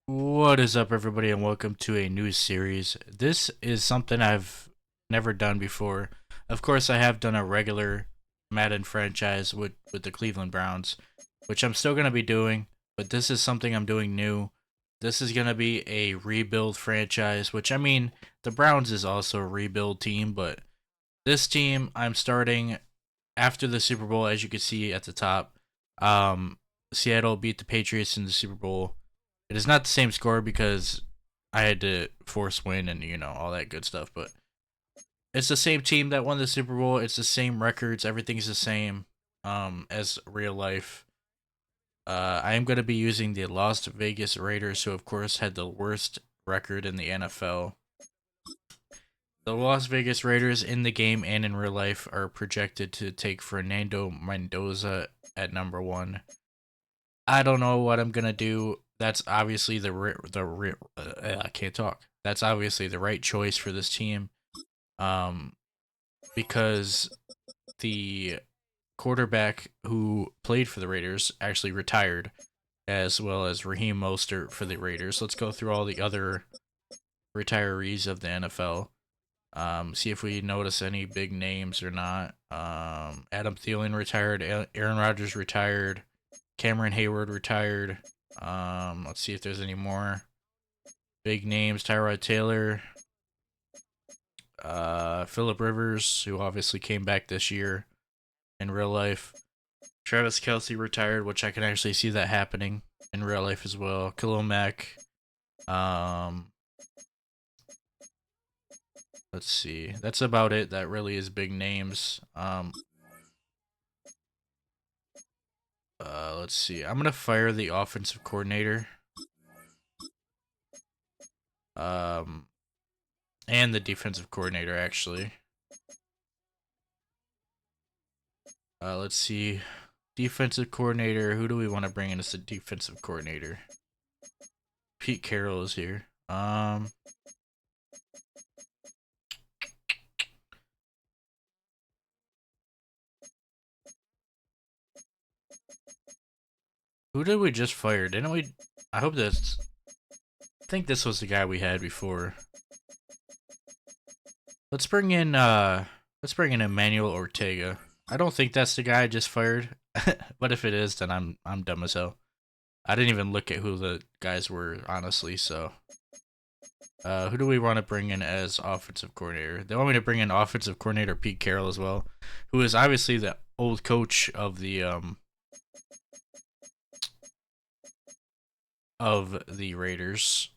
What is up, everybody, and welcome to a new series. This is something I've never done before. Of course, I have done a regular Madden franchise with the Cleveland Browns, which I'm still going to be doing, but this is something I'm doing new. This is going to be a rebuild franchise, which I mean, the Browns is also a rebuild team, but this team I'm starting after the Super Bowl, as you can see at the top. Um, Seattle beat the Patriots in the Super Bowl. It is not the same score because I had to force win and all that good stuff, but it's the same team that won the Super Bowl. It's the same records. Everything's the same as real life. I am going to be using the Las Vegas Raiders, who of course had the worst record in the NFL. The Las Vegas Raiders in the game and in real life are projected to take Fernando Mendoza at number one. I don't know what I'm gonna do. That's obviously I can't talk. That's obviously the right choice for this team, um, because the quarterback who played for the Raiders actually retired, as well as Raheem Mostert for the Raiders. Let's go through all the other retirees of the NFL. See if we notice any big names or not. Adam Thielen retired. Aaron Rodgers retired. Cameron Hayward retired. Let's see if there's any more big names. Tyrod Taylor, Philip Rivers, who obviously came back this year in real life. Travis Kelsey retired, which I can actually see that happening in real life as well. Khalil Mack. Um, let's see. That's about it. That really is big names. Let's see. I'm gonna fire the offensive coordinator. Um, and the defensive coordinator actually. Let's see. Defensive coordinator. Who do we want to bring in as the defensive coordinator? Pete Carroll is here. Who did we just fire? Didn't we? I hope that's. I think this was the guy we had before. Let's bring in. Let's bring in Emmanuel Ortega. I don't think that's the guy I just fired, but if it is, then I'm dumb as hell. I didn't even look at who the guys were honestly. So, who do we want to bring in as offensive coordinator? They want me to bring in offensive coordinator Pete Carroll as well, who is obviously the old coach of the Raiders.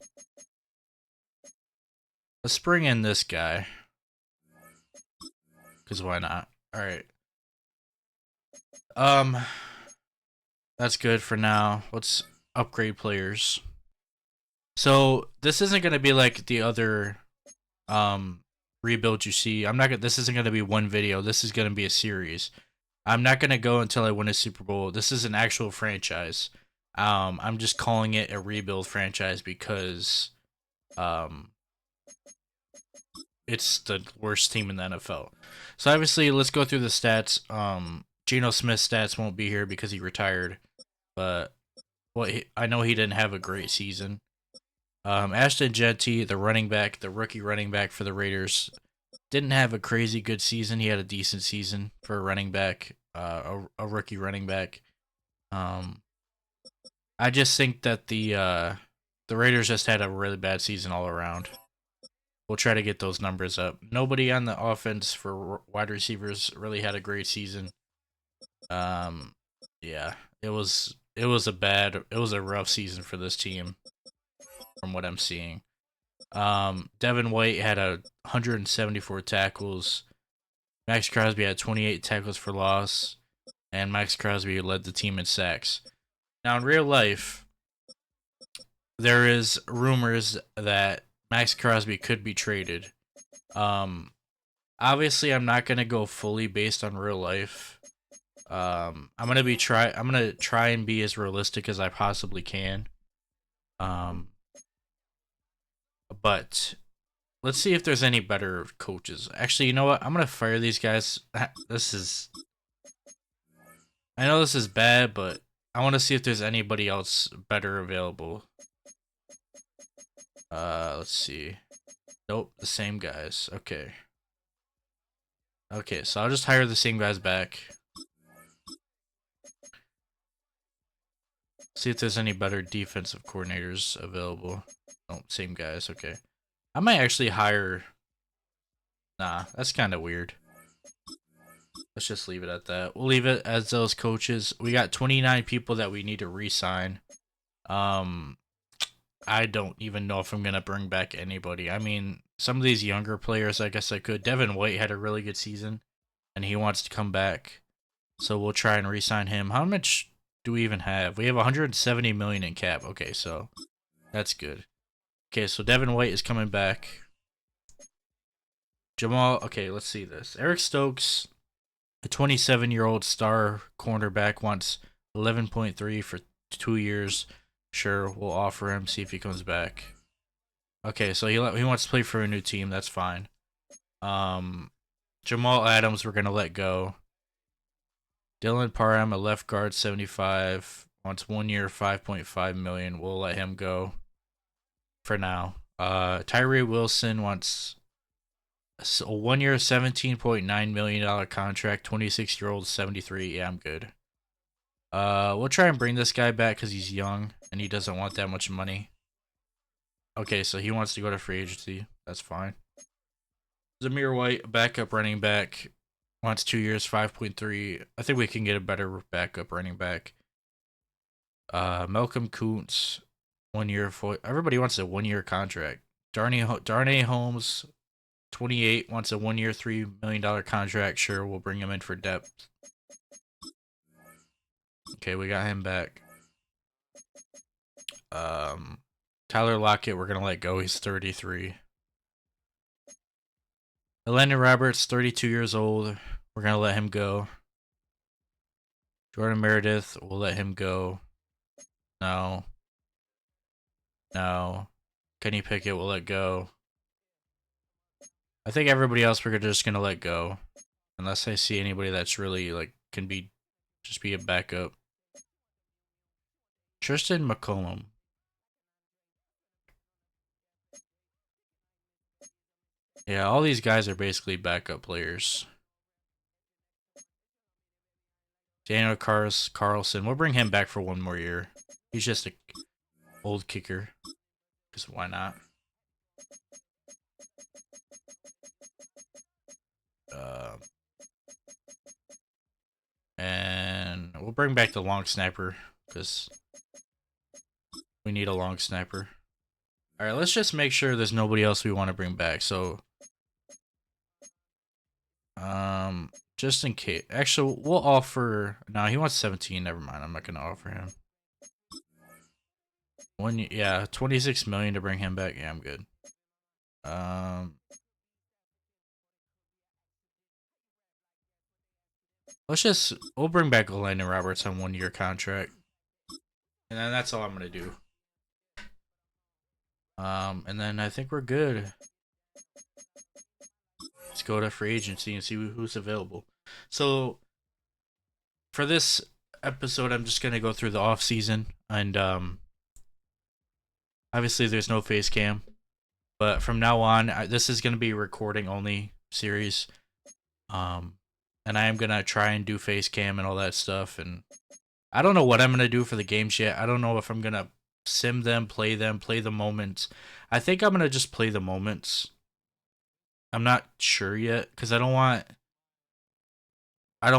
Let's bring in this guy, because why not? All right. Um, that's good for now. Let's upgrade players. So this isn't gonna be like the other um rebuild you see. I'm not gonna. This isn't gonna be one video. This is gonna be a series. I'm not gonna go until I win a Super Bowl. This is an actual franchise. I'm just calling it a rebuild franchise because um it's the worst team in the NFL. So obviously, let's go through the stats. Geno Smith's stats won't be here because he retired, but I know he didn't have a great season. Ashton Jeanty, the running back, the rookie running back for the Raiders, didn't have a crazy good season. He had a decent season for a running back, a rookie running back. Um, I just think that the Raiders just had a really bad season all around. We'll try to get those numbers up. Nobody on the offense for wide receivers really had a great season. Um, yeah, it was a rough season for this team from what I'm seeing. Devin White had 174 tackles. Max Crosby had 28 tackles for loss, and Max Crosby led the team in sacks. Now in real life, there is rumors that Max Crosby could be traded. Um, Obviously, I'm not gonna go fully based on real life. I'm gonna try and be as realistic as I possibly can. Um, but let's see if there's any better coaches. Actually, you know what? I'm gonna fire these guys. This is I know this is bad, but I want to see if there's anybody else better available. Let's see. Nope, the same guys. Okay. Okay, so I'll just hire the same guys back. See if there's any better defensive coordinators available. Oh, same guys. Okay. I might actually hire. Nah, that's kind of weird. Let's just leave it at that. We'll leave it as those coaches. We got 29 people that we need to re-sign. Um, I don't even know if I'm gonna bring back anybody. I mean, some of these younger players, I guess I could. Devin White had a really good season, and he wants to come back, so we'll try and re-sign him. How much do we even have? We have 170 million in cap. Okay, so that's good. Okay, so Devin White is coming back. Jamal. Okay, let's see this. Eric Stokes, a 27-year-old star cornerback, wants 11.3 for 2 years. Sure, we'll offer him. See if he comes back. Okay, so he wants to play for a new team. That's fine. Jamal Adams, we're gonna let go. Dylan Parham, a left guard, 75, wants 1 year, 5.5 million. We'll let him go for now. Tyree Wilson wants a 1 year, $17.9 million contract. 26-year-old, 73. Yeah, I'm good. We'll try and bring this guy back because he's young and he doesn't want that much money. Okay, so he wants to go to free agency. That's fine. Zamir White, backup running back, wants 2 years, 5.3. I think we can get a better backup running back. Malcolm Kuntz, 1 year. Everybody wants a 1 year contract. Darnay Holmes, 28, wants a 1 year, $3 million contract. Sure, we'll bring him in for depth. Okay, we got him back. Tyler Lockett, we're gonna let go. He's 33. Elandon Roberts, 32 years old. We're gonna let him go. Jordan Meredith, we'll let him go. No. No. Kenny Pickett, we'll let go. I think everybody else we're just gonna let go. Unless I see anybody that's really like can be just be a backup. Tristan McCollum. Yeah, all these guys are basically backup players. Daniel Carlson, we'll bring him back for 1 more year. He's just a old kicker. Because why not? And we'll bring back the long snapper because we need a long snapper. All right, let's just make sure there's nobody else we want to bring back. So, just in case. Actually, we'll offer. No, he wants 17. Never mind. I'm not gonna offer him. Yeah, 26 million to bring him back. Yeah, I'm good. We'll bring back Elandon Roberts on 1 year contract. And then that's all I'm gonna do. And then I think we're good. Let's go to free agency and see who's available. So for this episode, I'm just gonna go through the off season, and obviously there's no face cam, but from now on, this is gonna be recording only series. And I am gonna try and do face cam and all that stuff, and I don't know what I'm gonna do for the games yet. I don't know if I'm gonna sim them, play the moments. I think I'm gonna just play the moments. I'm not sure yet because I don't want to. I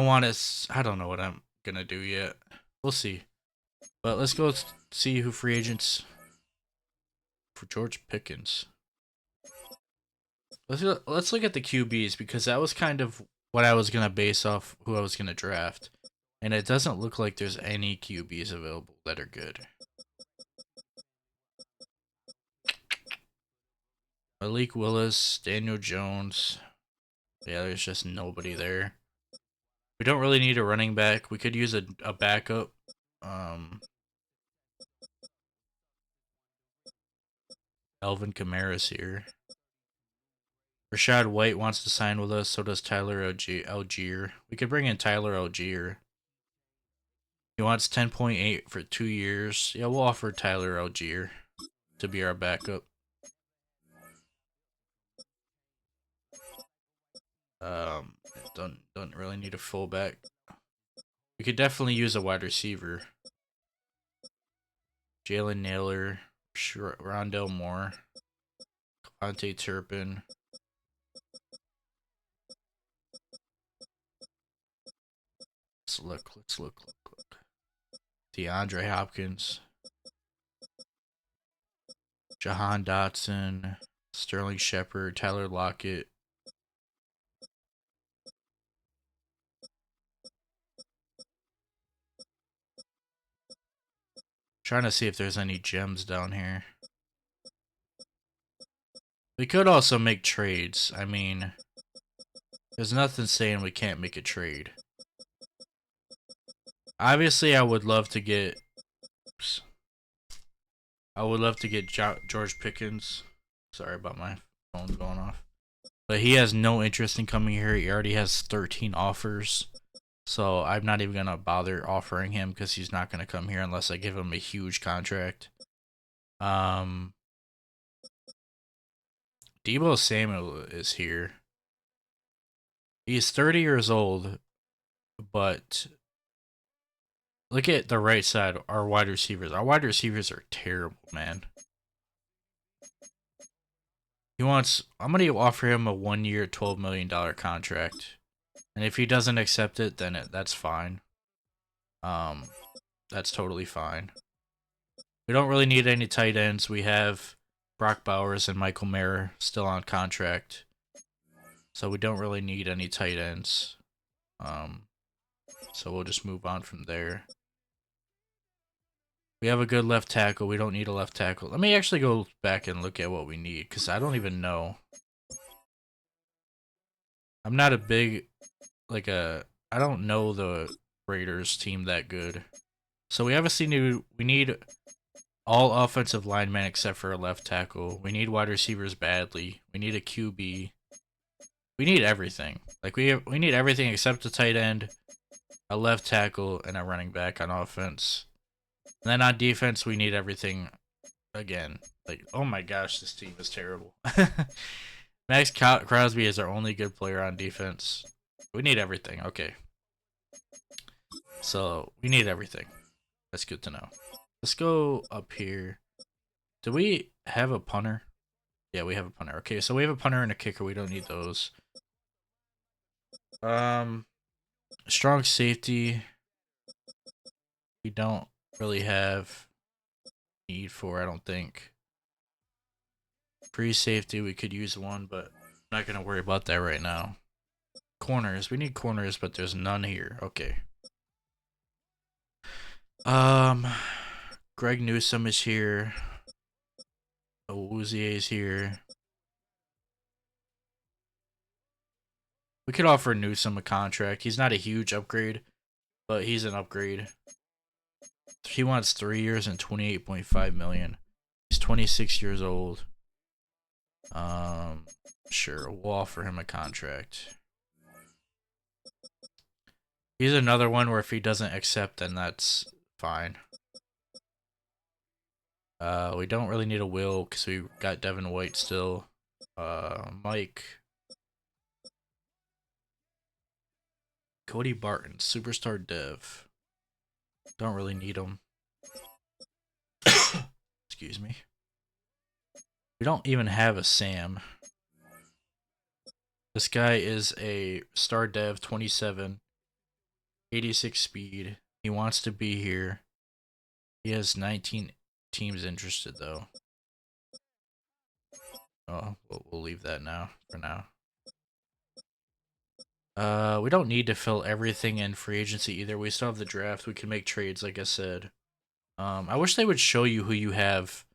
don't know what I'm gonna do yet. We'll see. But let's go see who free agents for George Pickens. Let's look at the QBs because that was kind of what I was gonna base off who I was gonna draft, and it doesn't look like there's any QBs available that are good. Malik Willis, Daniel Jones. Yeah, there's just nobody there. We don't really need a running back. We could use a backup. Alvin Kamara's here. Rashad White wants to sign with us. So does Tyler Algier. We could bring in Tyler Algier. He wants 10.8 for 2 years. Yeah, we'll offer Tyler Algier to be our backup. Don't really need a fullback. We could definitely use a wide receiver. Jalen Naylor, Rondell Moore, Devontae Turpin. Let's look. Let's look. DeAndre Hopkins, Jahan Dotson, Sterling Shepard, Tyler Lockett. Trying to see if there's any gems down here. We could also make trades. I mean, there's nothing saying we can't make a trade. Obviously, I would love to get. Oops, I would love to get George Pickens. Sorry about my phone going off. But he has no interest in coming here. He already has 13 offers. So I'm not even going to bother offering him because he's not going to come here unless I give him a huge contract. Debo Samuel is here. He's 30 years old, but look at the right side, our wide receivers. Our wide receivers are terrible, man. I'm going to offer him a 1-year, $12 million contract. And if he doesn't accept it, then that's fine. That's totally fine. We don't really need any tight ends. We have Brock Bowers and Michael Mayer still on contract. So we don't really need any tight ends. So we'll just move on from there. We have a good left tackle. We don't need a left tackle. Let me actually go back and look at what we need, because I don't even know. I'm not a big, I don't know the Raiders team that good. So we obviously we need all offensive linemen except for a left tackle. We need wide receivers badly. We need a QB. We need everything. Like we need everything except a tight end, a left tackle, and a running back on offense. And then on defense, we need everything again. Like, oh my gosh, this team is terrible. Max Crosby is our only good player on defense. We need everything. Okay. So, we need everything. That's good to know. Let's go up here. Do we have a punter? Yeah, we have a punter. Okay, so we have a punter and a kicker. We don't need those. Strong safety. We don't really have need for, I don't think. Free safety, we could use one, but I'm not going to worry about that right now. Corners, we need corners, but there's none here. Okay. Greg Newsome is here. Awuzie is here. We could offer Newsome a contract. He's not a huge upgrade, but he's an upgrade. He wants 3 years and $28.5 million. He's 26 years old. Sure, we'll offer him a contract. He's another one where if he doesn't accept, then that's fine. We don't really need a Will because we got Devin White still. Mike. Cody Barton, superstar dev. Don't really need him. Excuse me. We don't even have a Sam. This guy is a star dev, 27, 86 speed. He wants to be here. He has 19 teams interested though. Oh, we'll leave that now for now. We don't need to fill everything in free agency either. We still have the draft. We can make trades, like I said. I wish they would show you who you have,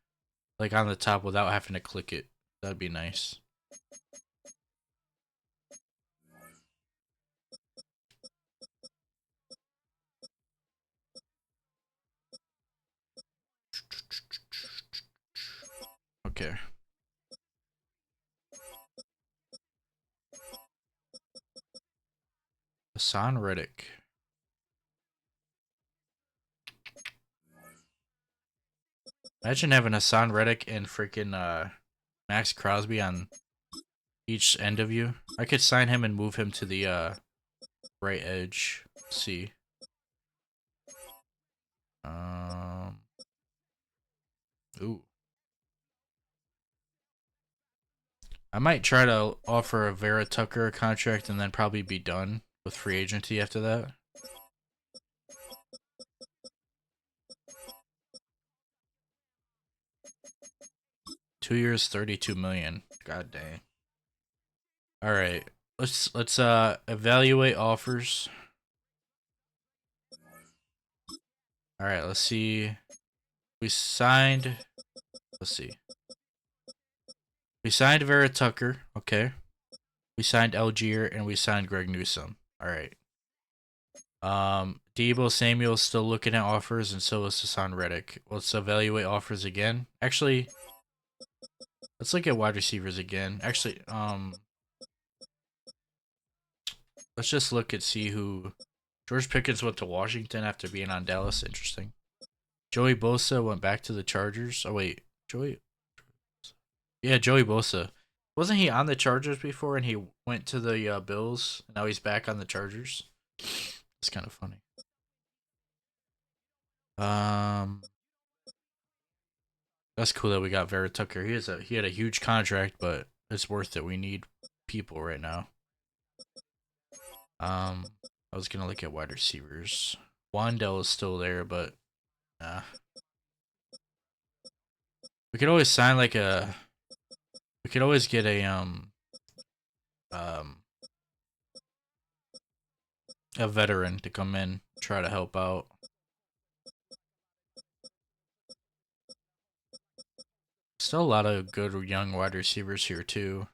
like on the top, without having to click it. That'd be nice. Okay. Hassan Reddick. Imagine having Hassan Reddick and freaking Max Crosby on each end of you. I could sign him and move him to the right edge. Let's see. Um. Ooh. I might try to offer a Vera Tucker a contract and then probably be done with free agency after that. 2 years, 32 million. God dang. All right. Let's evaluate offers. All right, let's see. We signed. Let's see. We signed Vera Tucker. Okay. We signed Algier and we signed Greg Newsome. All right. Debo Samuel's still looking at offers, and so is Hassan Reddick. Let's evaluate offers again. Actually, let's look at wide receivers again. Actually, let's just look and see who. George Pickens went to Washington after being on Dallas. Interesting. Joey Bosa went back to the Chargers. Oh wait, Joey. Yeah, Joey Bosa. Wasn't he on the Chargers before and he went to the Bills? And now he's back on the Chargers. It's kind of funny. Um, that's cool that we got Vera Tucker. He had a huge contract, but it's worth it. We need people right now. I was gonna look at wide receivers. Wandell is still there, but we could always sign like a. We could always get um a veteran to come in, try to help out. Still a lot of good young wide receivers here too.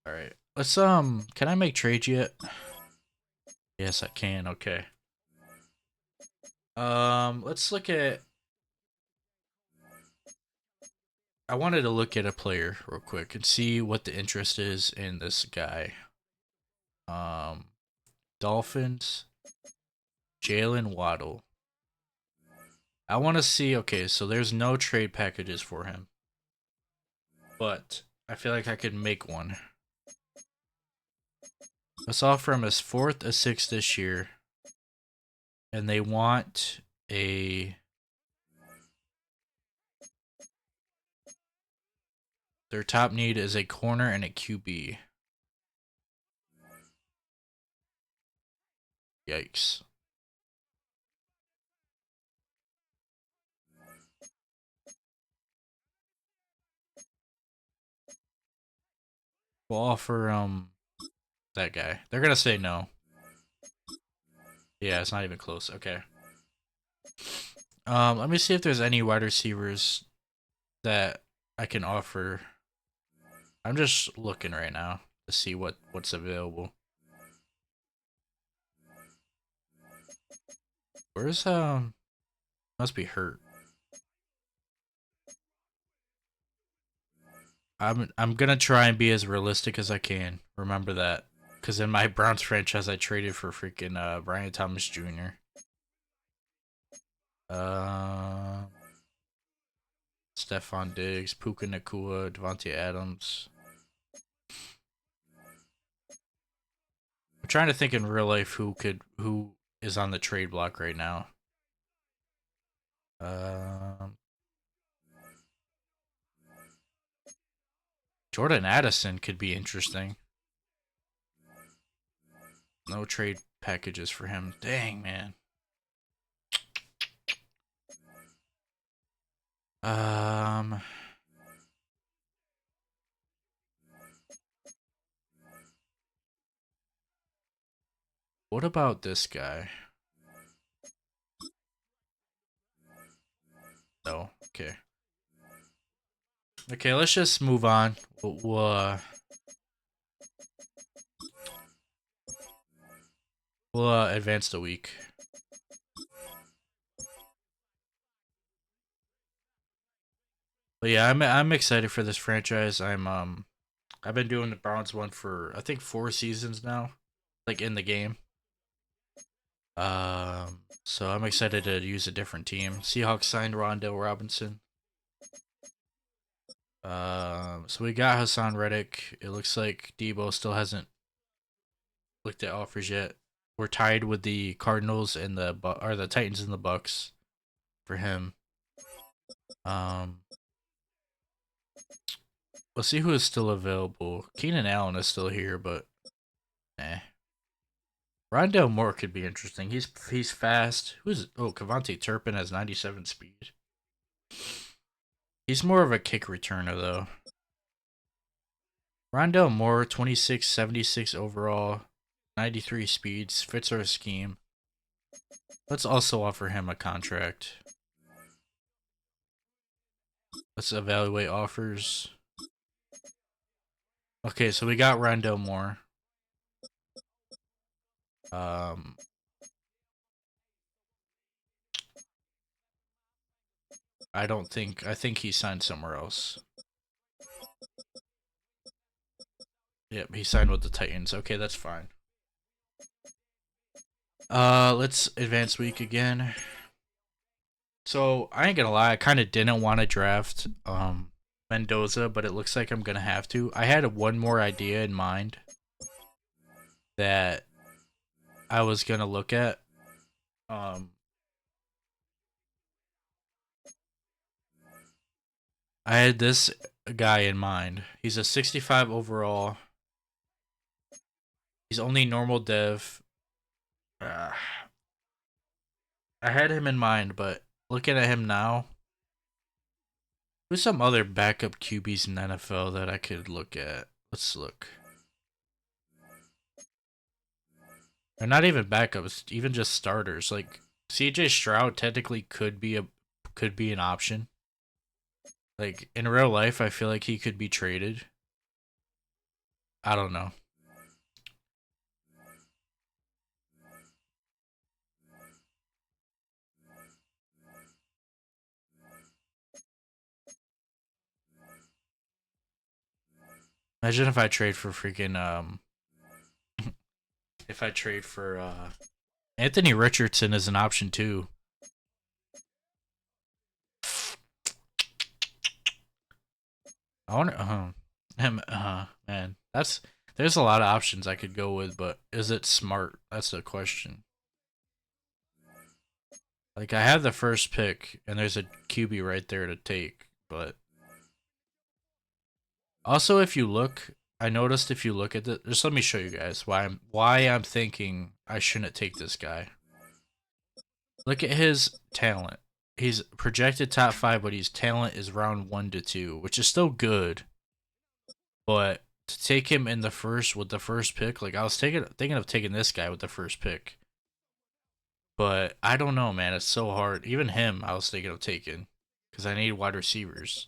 All right. Let's can I make trades yet? Yes, I can. Okay. Let's look at I wanted to look at a player real quick and see what the interest is in this guy. Um Dolphins, Jalen Waddle. I want to see, okay, so there's no trade packages for him. But I feel like I could make one. Let's offer him his fourth, a sixth this year. And they want a. Their top need is a corner and a QB. Yikes. We'll offer that guy. They're gonna say no. Yeah, it's not even close. Okay. Let me see if there's any wide receivers that I can offer. I'm just looking right now to see what's available. Where's must be hurt. I'm gonna try and be as realistic as I can. Remember that, because in my Browns franchise, I traded for freaking Brian Thomas Jr. Uh, Stephon Diggs, Puka Nakua, Devontae Adams. I'm trying to think in real life who is on the trade block right now. Um, Jordan Addison could be interesting. No trade packages for him. Dang, man. Um, what about this guy? No. Okay. Okay, let's just move on. We'll advance the week. But yeah, I'm excited for this franchise. I've been doing the Browns one for I think 4 seasons now, like in the game. So I'm excited to use a different team. Seahawks signed Rondell Robinson. So we got Hassan Reddick. It looks like Debo still hasn't looked at offers yet. We're tied with the Cardinals and the Titans and the Bucks for him. Um, let's see who is still available. Keenan Allen is still here, but eh. Rondell Moore could be interesting. He's fast. Kavontae Turpin has 97 speed. He's more of a kick returner though. Rondell Moore, 26, 76 overall, 93 speeds, fits our scheme. Let's also offer him a contract. Let's evaluate offers. Okay, so we got Rondell Moore. Um, I think he signed somewhere else. Yep, he signed with the Titans. Okay, that's fine. Let's advance week again. So I ain't gonna lie, I kind of didn't want to draft Mendoza, but it looks like I'm gonna have to. I had one more idea in mind that I was gonna look at. Um, I had this guy in mind. He's a 65 overall. He's only normal dev. Uh, I had him in mind, but looking at him now, there's some other backup QBs in the NFL that I could look at. Let's look. They're not even backups, even just starters. Like CJ Stroud technically could be an option. Like in real life, I feel like he could be traded. I don't know. Imagine if I trade for freaking if I trade for Anthony Richardson as an option too. I wonder him man. There's a lot of options I could go with, but is it smart? That's the question. Like I have the first pick and there's a QB right there to take, but also if you look, I noticed if you look at the just let me show you guys why I'm thinking I shouldn't take this guy. Look at his talent. He's projected top 5, but his talent is round 1 to 2, which is still good. But to take him in the first with the first pick, like I was thinking of taking this guy with the first pick. But I don't know, man. It's so hard. Even him, I was thinking of taking because I need wide receivers.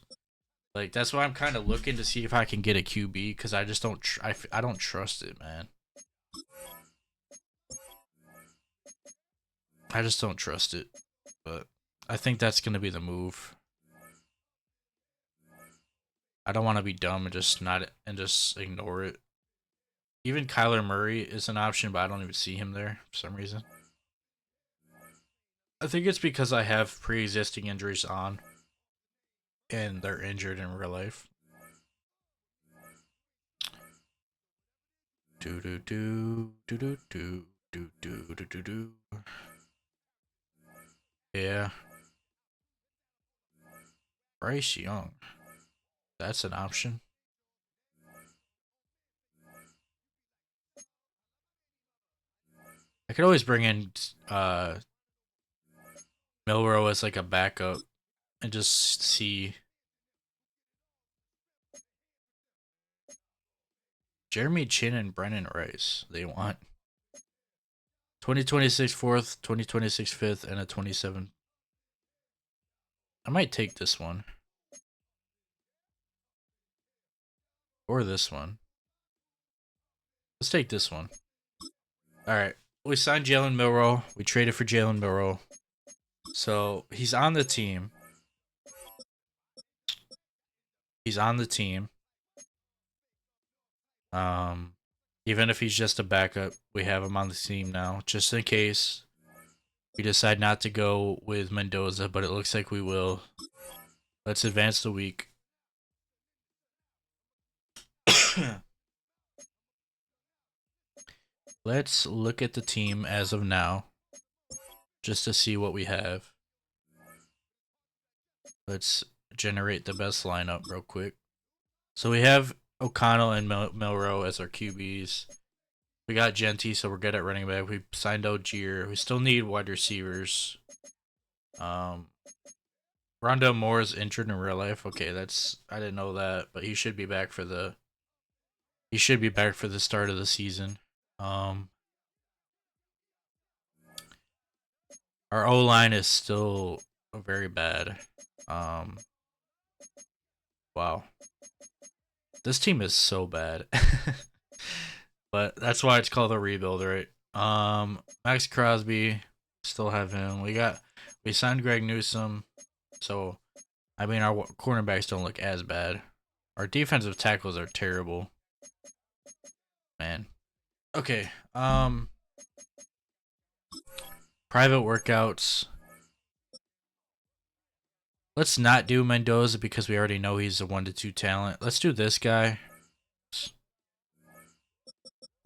Like that's why I'm kind of looking to see if I can get a QB because I just don't. I don't trust it, man. I just don't trust it. But I think that's gonna be the move. I don't want to be dumb and just not and just ignore it. Even Kyler Murray is an option, but I don't even see him there for some reason. I think it's because I have pre-existing injuries on, and they're injured in real life. Do do do do do do do do do do do. Yeah, Bryce Young. That's an option. I could always bring in Milrow as like a backup and just see Jeremy Chin and Brennan Rice. They want 2026 fourth, 2026 fifth, and a 27. I might take this one or this one. Let's take this one. All right. We signed Jalen Milrow. We traded for Jalen Milrow. So he's on the team. He's on the team. Um, even if he's just a backup, we have him on the team now, just in case. we decide not to go with Mendoza, but it looks like we will. Let's advance the week. Let's look at the team as of now, just to see what we have. Let's generate the best lineup real quick. So we have O'Connell and Milrow as our QBs. We got Genty, so we're good at running back. We signed Ogier. We still need wide receivers. Rondell Moore is injured in real life. Okay, I didn't know that, but he should be back for the start of the season. Our O line is still very bad. Wow, this team is so bad. But that's why it's called a rebuild, right? Max Crosby, still have him. We signed Greg Newsome, so I mean our cornerbacks don't look as bad. Our defensive tackles are terrible, man. Okay, private workouts. Let's not do Mendoza because we already know he's a 1 to 2 talent. Let's do this guy.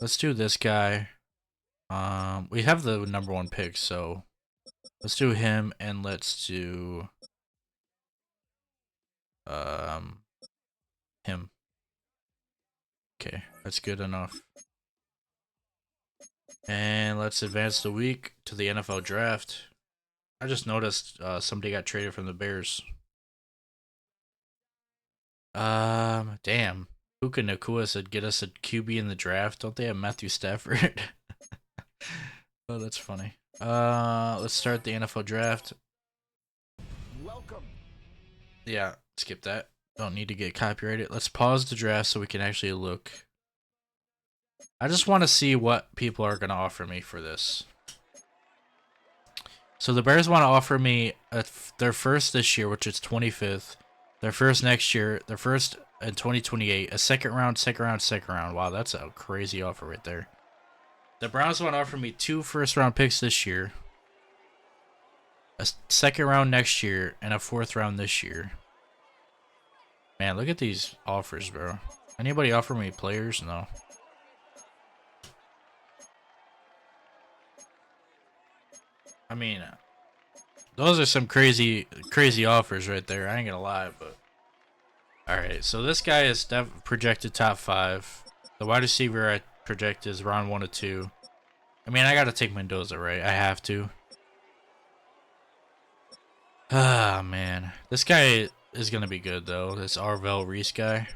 Let's do this guy. We have the #1 pick, so let's do him, and let's do him. Okay, that's good enough. And let's advance the week to the NFL draft. I just noticed somebody got traded from the Bears. Damn. Puka Nakua said get us a QB in the draft. Don't they have Matthew Stafford? Oh, that's funny. Let's start the NFL draft. Welcome. Yeah, skip that. Don't need to get copyrighted. Let's pause the draft so we can actually look. I just want to see what people are going to offer me for this. So the Bears want to offer me their first this year, which is 25th. Their first next year. Their first in 2028. A second round. Wow, that's a crazy offer right there. The Browns want to offer me 2 first-round picks this year. A second round next year. And a 4th round this year. Man, look at these offers, bro. Anybody offer me players? No. I mean, those are some crazy offers right there. I ain't gonna lie, but all right. So this guy is projected top 5. The wide receiver I project is round 1 to 2. I mean, I gotta take Mendoza, right? I have to. Ah, man, this guy is gonna be good though. This Arvell Reese guy.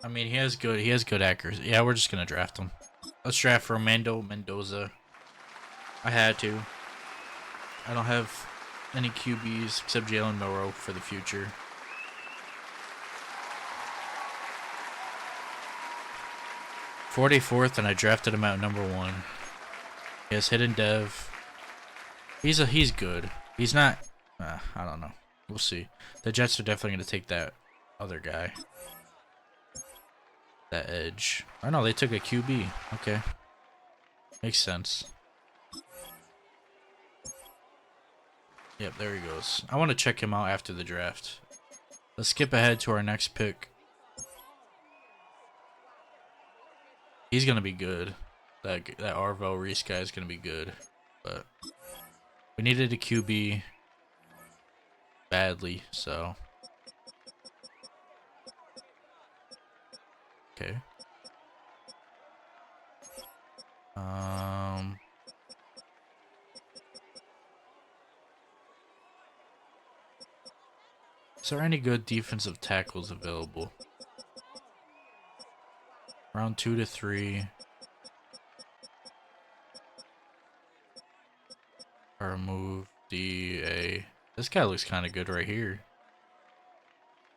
I mean, he has good accuracy. Yeah, we're just gonna draft him. Let's draft Romando Mendoza. I had to. I don't have any QBs except Jalen Milrow for the future. '44th, and I drafted him at #1. He has hidden dev. He's good. He's not. I don't know. We'll see. The Jets are definitely gonna take that other guy. That edge. Oh no, they took a QB. Okay, makes sense. Yep, there he goes. I want to check him out after the draft. Let's skip ahead to our next pick. He's gonna be good. That Arvell Reese guy is gonna be good, but we needed a QB badly, so okay. Is there any good defensive tackles available? Round 2 to 3. Or move DA. This guy looks kind of good right here.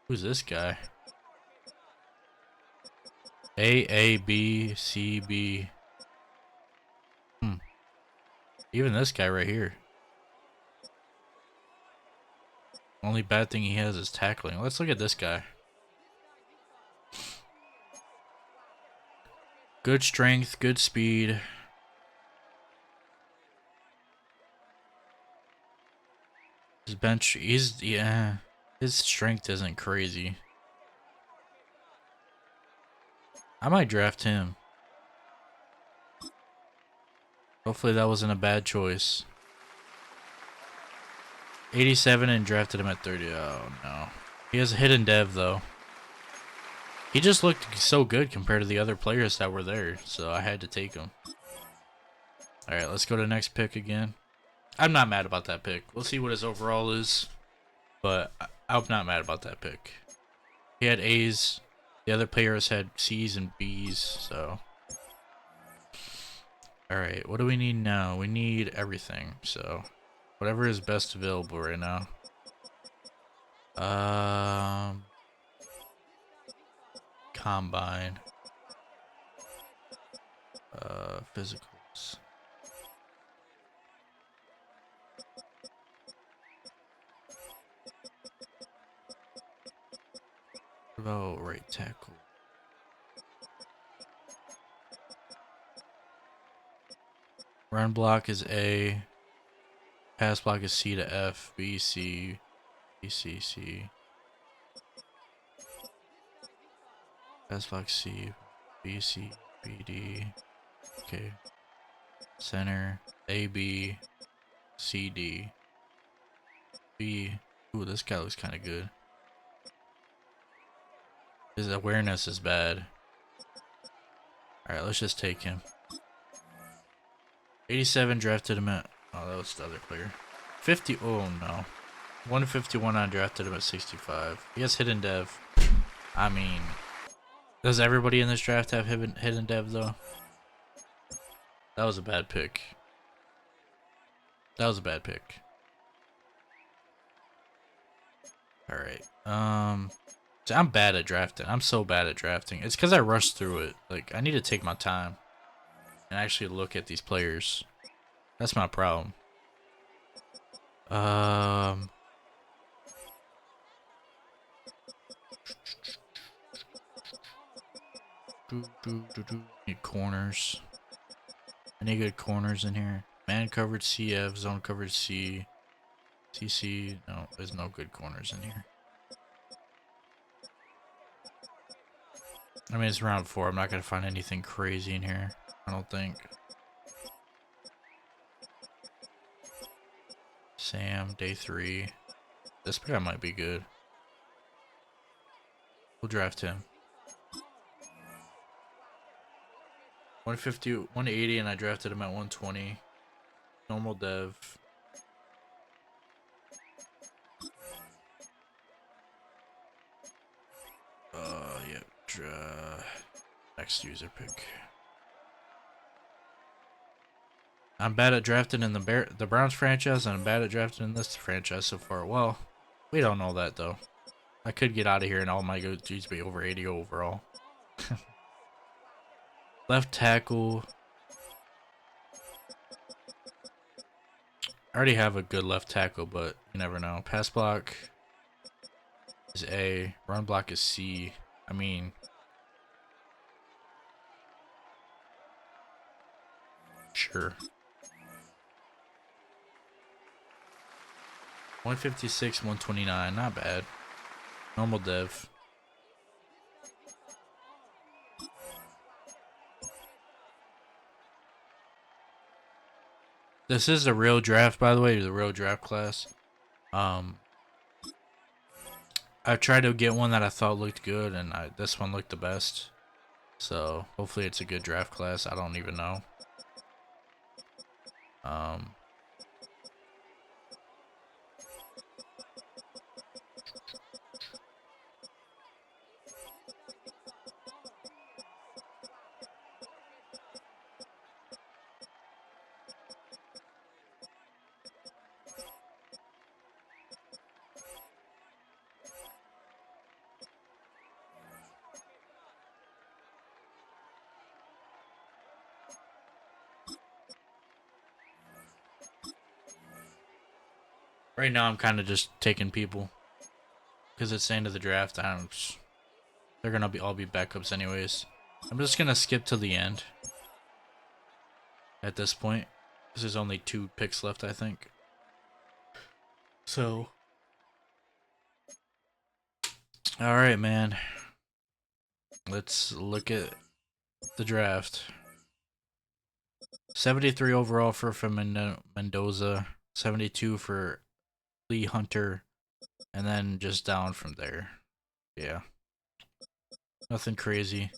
Who's this guy? A B C B. Even this guy right here. Only bad thing he has is tackling. Let's look at this guy. Good strength, good speed. His bench, yeah. His strength isn't crazy. I might draft him. Hopefully that wasn't a bad choice. 87 and drafted him at 30. Oh no. He has a hidden dev though. He just looked so good compared to the other players that were there, so I had to take him. Alright, let's go to the next pick again. I'm not mad about that pick. We'll see what his overall is, but I'm not mad about that pick. He had A's. The other players had C's and B's, so. Alright, what do we need now? We need everything, so. Whatever is best available right now. Combine. Physicals. What about right tackle? Run block is A. Pass block is C to F. B, C. B, C, C. Pass block C. B, C. B, D. Okay. Center. A, B. C, D. B. Ooh, this guy looks kind of good. His awareness is bad. Alright, let's just take him. 87 drafted him at... Oh, that was the other player. 50... Oh, no. 151 I drafted him at 65. He has hidden dev. I mean... Does everybody in this draft have hidden dev, though? That was a bad pick. That was a bad pick. Alright. I'm bad at drafting. I'm so bad at drafting. It's because I rushed through it. Like, I need to take my time and actually look at these players. That's my problem. Need corners. Any good corners in here? Man coverage CF, zone coverage C. CC. No, there's no good corners in here. I mean, it's round 4. I'm not going to find anything crazy in here. I don't think. Sam, day 3. This guy might be good. We'll draft him. 150, 180, and I drafted him at 120. Normal dev. Yep. Next user pick. I'm bad at drafting in the Browns franchise, and I'm bad at drafting in this franchise so far. Well, we don't know that though. I could get out of here and all my GOTs be over 80 overall. Left tackle. I already have a good left tackle, but you never know. Pass block is A. Run block is C. I mean... Sure. 156, 129. Not bad. Normal dev. This is the real draft, by the way, the real draft class. I tried to get one that I thought looked good, and this one looked the best. So hopefully it's a good draft class. I don't even know. Right now, I'm kind of just taking people because it's the end of the draft. I don't. They're gonna be all be backups anyways. I'm just gonna skip to the end at this point because there's only 2 picks left, I think. So, all right, man. Let's look at the draft. 73 overall for Mendoza, 72 for Lee Hunter, and then just down from there. Yeah, nothing crazy.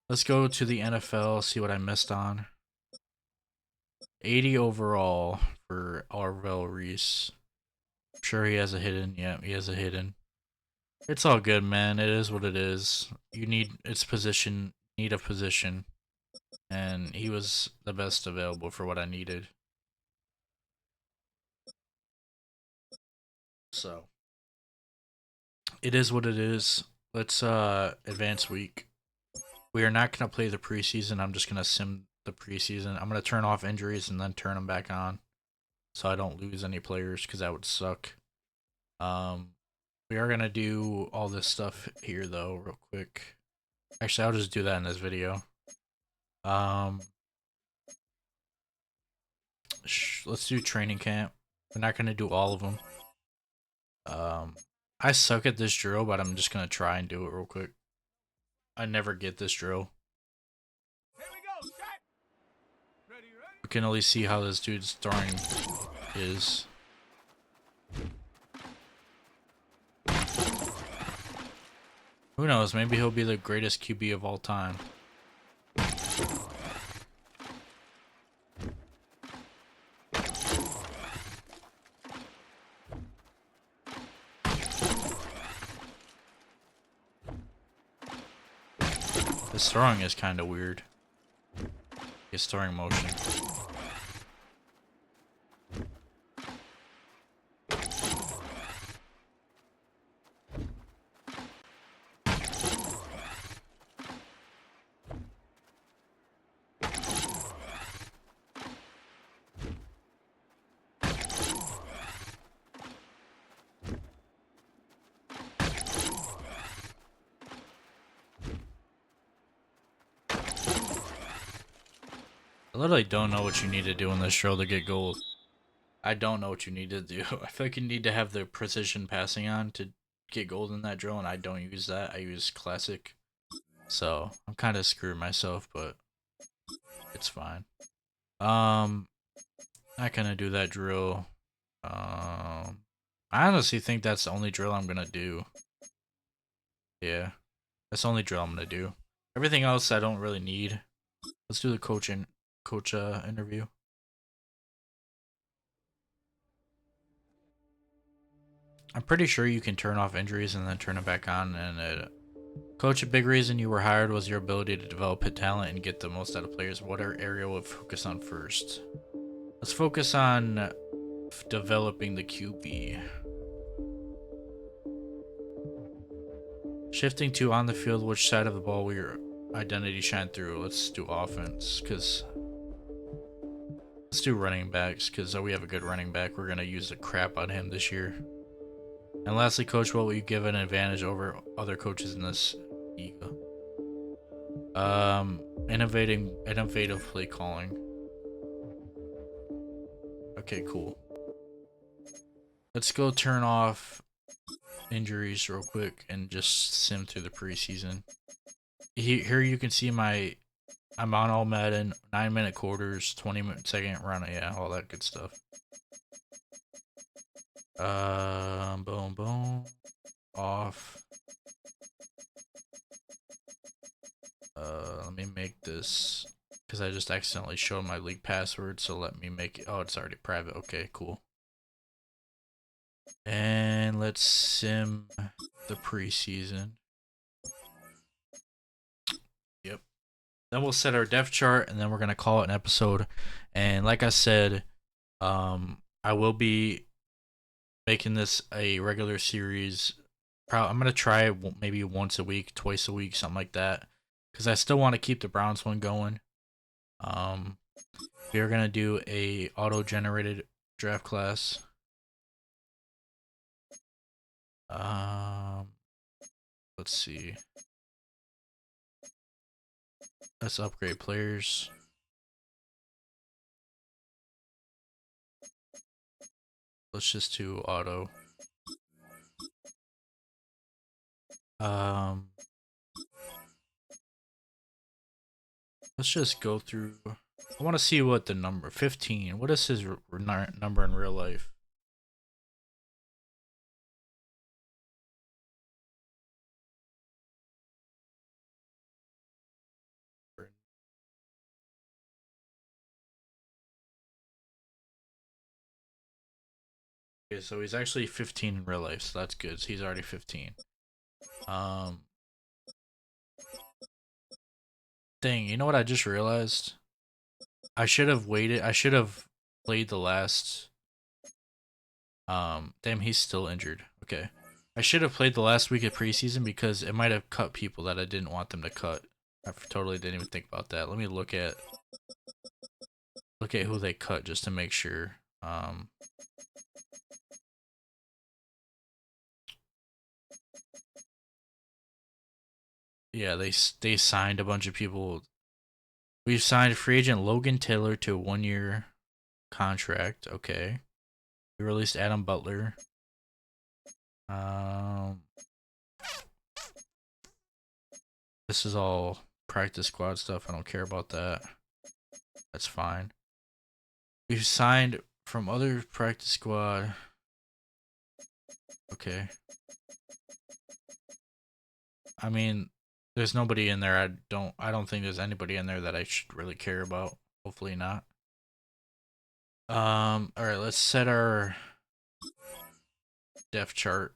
Let's go to the NFL, see what I missed on. 80 overall for Arvell Reese. I'm sure he has a hidden. Yeah, he has a hidden. It's all good, man. It is what it is. You need its position, need a position, and he was the best available for what I needed. So it is what it is. Let's advance week. We are not gonna play the preseason. I'm just gonna sim the preseason. I'm gonna turn off injuries and then turn them back on, so I don't lose any players because that would suck. Um, we are gonna do all this stuff here though, real quick. Actually, I'll just do that in this video. Um, let's do training camp. We're not gonna do all of them. Um, I suck at this drill, but I'm just gonna try and do it real quick. I never get this drill. Here we go. Set. Ready, ready. We can only see how this dude's throwing is. Who knows? Maybe he'll be the greatest QB of all time. His throwing is kind of weird. His throwing motion. I literally don't know what you need to do in this drill to get gold. I don't know what you need to do. I feel like you need to have the precision passing on to get gold in that drill, and I don't use that. I use classic. So I'm kind of screwing myself, but it's fine. Not gonna do that drill. I honestly think that's the only drill I'm gonna do. Yeah, that's the only drill I'm gonna do. Everything else I don't really need. Let's do the coach interview. I'm pretty sure you can turn off injuries and then turn it back on. And coach, a big reason you were hired was your ability to develop hit talent and get the most out of players. What area will focus on first? Let's focus on developing the QB. Shifting to on the field, which side of the ball will your identity shine through? Let's do offense, because let's do running backs, because we have a good running back. We're gonna use the crap out of him this year. And lastly, coach, what will you give an advantage over other coaches in this league? Innovative play calling. Okay, cool. Let's go turn off injuries real quick and just sim through the preseason. Here you can see I'm on all Madden, 9-minute quarters, 20-second run, yeah, all that good stuff. Boom, boom, off. Let me make this, because I just accidentally showed my league password, so let me make it. Oh, it's already private. Okay, cool. And let's sim the preseason. Yep. Then we'll set our depth chart, and then we're gonna call it an episode. And like I said, I will be making this a regular series. I'm gonna try it maybe once a week, twice a week, something like that, because I still want to keep the Browns one going. We are gonna do a auto-generated draft class. Um, let's see. Let's upgrade players. Let's just do auto. Um, let's just go through. I want to see what the number 15. What is his number in real life? Okay, so he's actually 15 in real life, so that's good. So he's already 15. Um, dang, you know what I just realized? I should have waited. I should have played the last. Damn, he's still injured. Okay, I should have played the last week of preseason because it might have cut people that I didn't want them to cut. I totally didn't even think about that. Let me look at who they cut just to make sure. Yeah, they signed a bunch of people. We've signed free agent Logan Taylor to a 1-year contract. Okay. We released Adam Butler. Um, this is all practice squad stuff. I don't care about that. That's fine. We've signed from other practice squad. Okay. I mean, there's nobody in there. I don't think there's anybody in there that I should really care about. Hopefully not. All right, let's set our depth chart.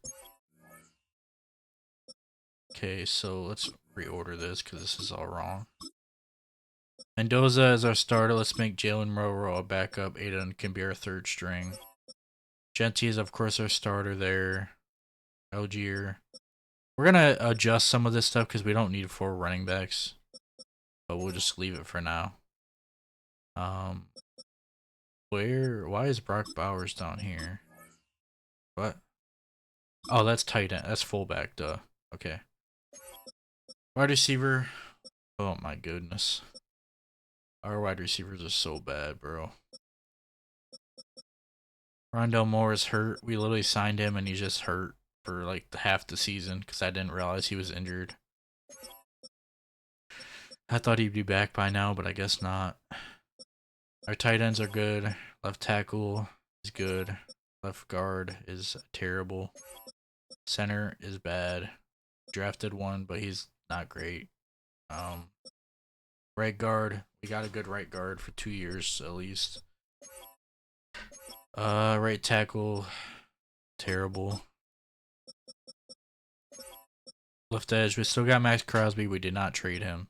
Okay, so let's reorder this because this is all wrong. Mendoza is our starter. Let's make Jalen Monroe a backup. Aiden can be our third string. Genty is, of course, our starter there. Algier. We're going to adjust some of this stuff because we don't need 4 running backs. But we'll just leave it for now. Why is Brock Bowers down here? What? Oh, that's tight end. That's fullback, duh. Okay. Wide receiver. Oh my goodness. Our wide receivers are so bad, bro. Rondell Moore is hurt. We literally signed him and he's just hurt for like half the season because I didn't realize he was injured. I thought he'd be back by now, but I guess not. Our tight ends are good. Left tackle is good. Left guard is terrible. Center is bad. Drafted one, but he's not great. Right guard. We got a good right guard for 2 years at least. Right tackle. Terrible. Left edge. We still got Max Crosby. We did not trade him.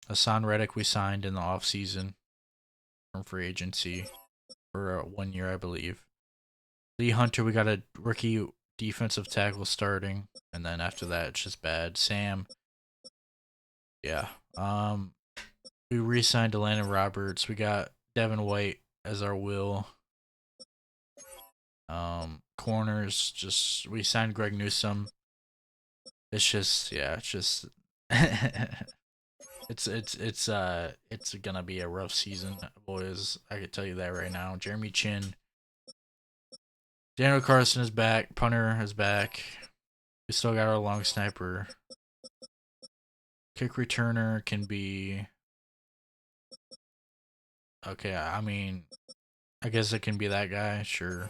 Hassan Reddick we signed in the offseason from free agency for 1 year, I believe. Lee Hunter, we got a rookie defensive tackle starting, and then after that, it's just bad. Sam, yeah. We re-signed Delaney Roberts. We got Devin White as our will. Corners, just we signed Greg Newsome. It's just, yeah, it's just, it's gonna be a rough season, boys. I can tell you that right now. Jeremy Chin. Daniel Carson is back. Punter is back. We still got our long sniper. Kick returner can be... Okay, I mean... I guess it can be that guy, sure.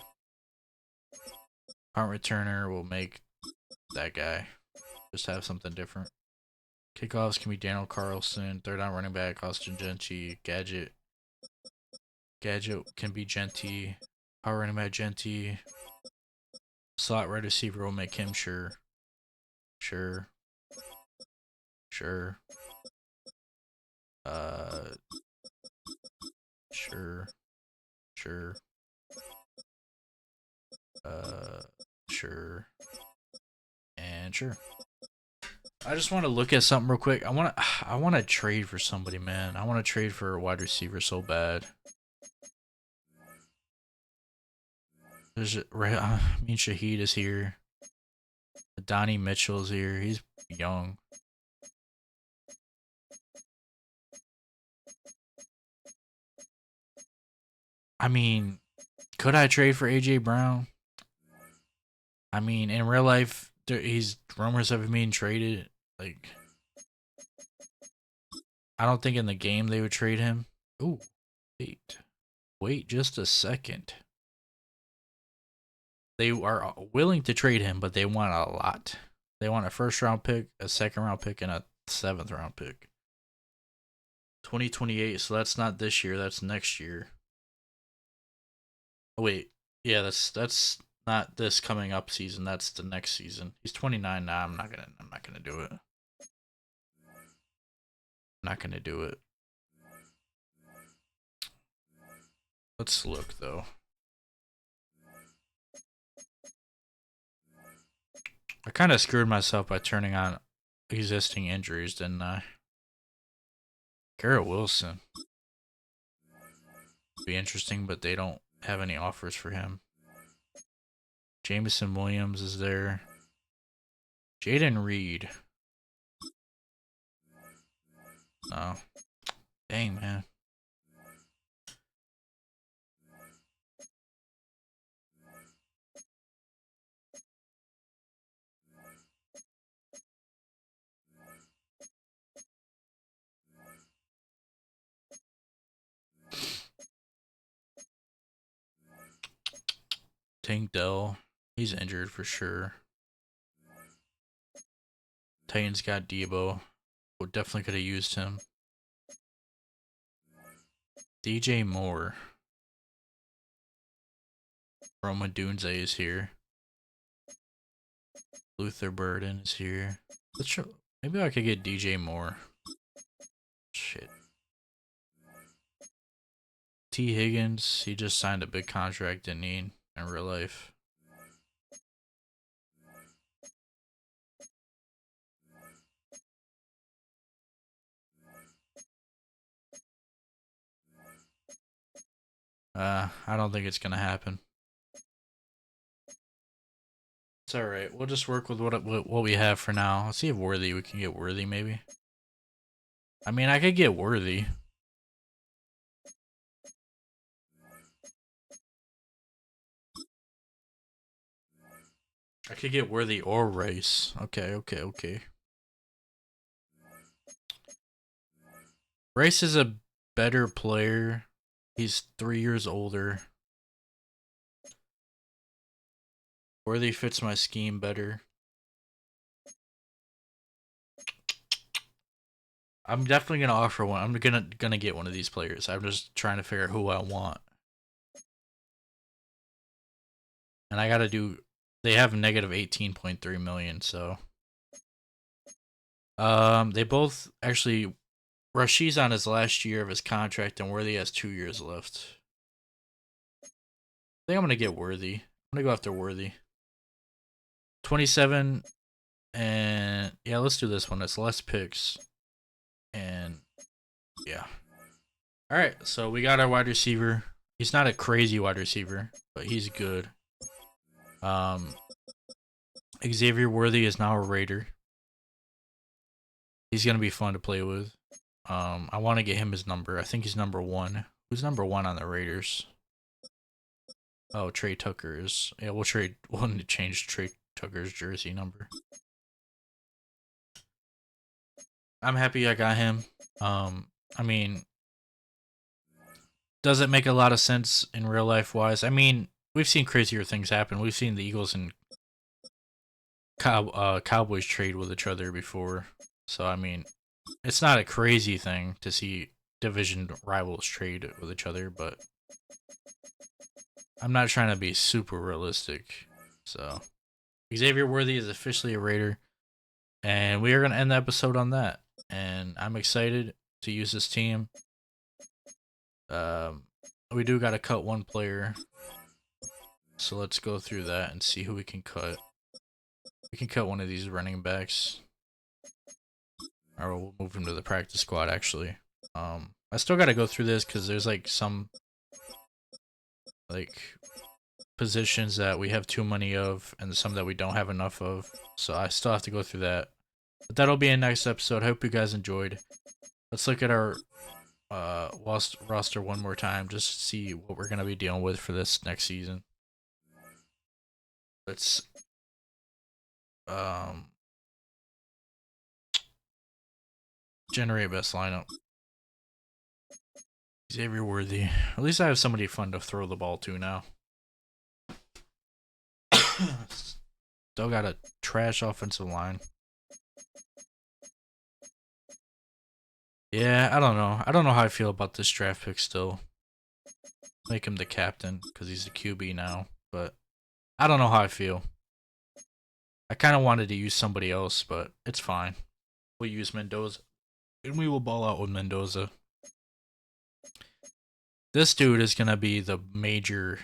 Punt returner will make that guy. Just have something different. Kickoffs can be Daniel Carlson. Third down running back, Austin Genty. Gadget. Gadget can be Genty. Power running back, Genty. Slot right receiver will make him sure. Sure. Sure. Sure. Sure. Sure. And sure. I just want to look at something real quick. I want to trade for somebody, man. I want to trade for a wide receiver so bad. Shahid is here. Donnie Mitchell's here. He's young. I mean, could I trade for AJ Brown? I mean, in real life, he's rumors of him being traded. Like, I don't think in the game they would trade him. Ooh, wait just a second. They are willing to trade him, but they want a lot. They want a first round pick, a second round pick, and a seventh round pick. 2028, so that's not this year, that's next year. Oh, wait, yeah, that's not this coming up season, that's the next season. He's 29 now. I'm not gonna do it. I'm not gonna do it. Let's look though. I kind of screwed myself by turning on existing injuries, didn't I? Garrett Wilson. Be interesting, but they don't have any offers for him. Jameson Williams is there. Jaden Reed. No. Dang, man. Tank Dell. He's injured for sure. Titans got Debo. We definitely could have used him. DJ Moore. Roma Dunze is here. Luther Burden is here. Let's try. Maybe I could get DJ Moore. Shit. T. Higgins. He just signed a big contract, didn't he, in real life? I don't think it's gonna happen. It's all right. We'll just work with what we have for now. Let's see if Worthy we can get Worthy maybe. I mean, I could get Worthy. I could get Worthy or Rice. Okay. Rice is a better player. He's 3 years older. Worthy fits my scheme better. I'm definitely gonna offer one. I'm gonna get one of these players. I'm just trying to figure out who I want. And I gotta do. They have negative 18.3 million, so. They both actually. Rashid's on his last year of his contract, and Worthy has 2 years left. I think I'm gonna get Worthy. I'm gonna go after Worthy. 27, and yeah, let's do this one. It's less picks, and yeah. All right, so we got our wide receiver. He's not a crazy wide receiver, but he's good. Xavier Worthy is now a Raider. He's gonna be fun to play with. I want to get him his number. I think he's number 1. Who's number 1 on the Raiders? Oh, Trey Tucker is. Yeah, we'll trade. We'll need to change Trey Tucker's jersey number. I'm happy I got him. I mean, does it make a lot of sense in real life wise? I mean, we've seen crazier things happen. We've seen the Eagles and Cowboys trade with each other before. So, I mean, it's not a crazy thing to see division rivals trade with each other, but I'm not trying to be super realistic. So, Xavier Worthy is officially a Raider, and we are going to end the episode on that. And I'm excited to use this team. We do got to cut one player, so let's go through that and see who we can cut. We can cut one of these running backs. Or we'll move him to the practice squad, actually. I still got to go through this because there's like some like positions that we have too many of and some that we don't have enough of. So I still have to go through that. But that'll be a next episode. I hope you guys enjoyed. Let's look at our roster one more time just to see what we're going to be dealing with for this next season. Let's generate best lineup. Xavier Worthy. At least I have somebody fun to throw the ball to now. Still got a trash offensive line. Yeah, I don't know. I don't know how I feel about this draft pick still. Make him the captain because he's the QB now, but I don't know how I feel. I kind of wanted to use somebody else, but it's fine. We'll use Mendoza, and we will ball out with Mendoza. This dude is going to be the major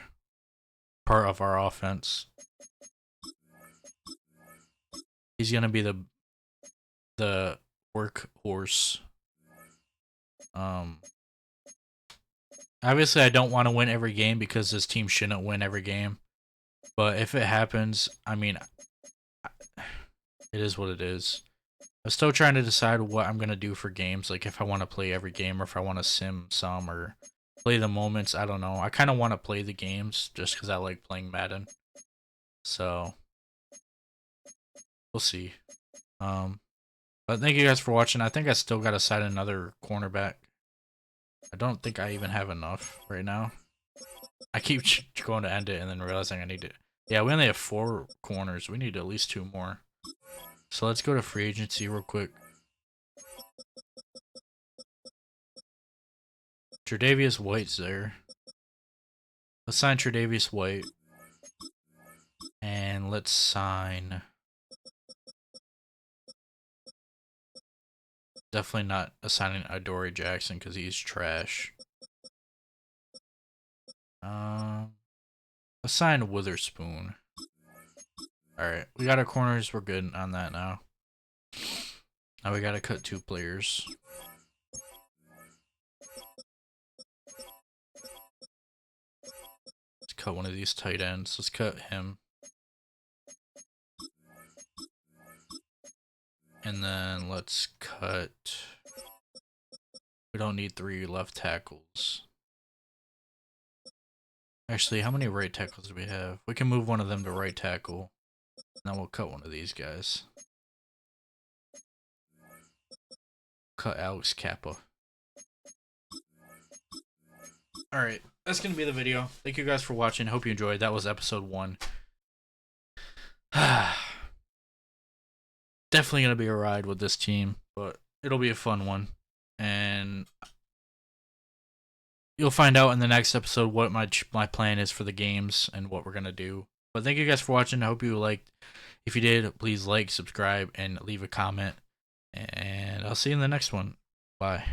part of our offense. He's going to be the workhorse. Obviously, I don't want to win every game because this team shouldn't win every game. But if it happens, I mean, it is what it is. I'm still trying to decide what I'm going to do for games. Like, if I want to play every game or if I want to sim some or play the moments. I don't know. I kind of want to play the games just because I like playing Madden. So, we'll see. But thank you guys for watching. I think I still got to sign another cornerback. I don't think I even have enough right now. I keep going to end it and then realizing I need to... Yeah, we only have 4 corners. We need at least 2 more. So let's go to free agency real quick. Tre'Davious White's there. Let's sign Tre'Davious White. And let's sign... Definitely not assigning Adoree Jackson because he's trash. Assign Witherspoon. Alright, we got our corners. We're good on that now. Now we gotta cut 2 players. Let's cut one of these tight ends. Let's cut him. And then let's cut... We don't need 3 left tackles. Actually, how many right tackles do we have? We can move one of them to right tackle. Now we'll cut one of these guys. Cut Alex Kappa. Alright, that's going to be the video. Thank you guys for watching. Hope you enjoyed. That was episode 1. Definitely going to be a ride with this team, but it'll be a fun one. And you'll find out in the next episode what my plan is for the games and what we're going to do. But thank you guys for watching. I hope you liked. If you did, please like, subscribe, and leave a comment. And I'll see you in the next one. Bye.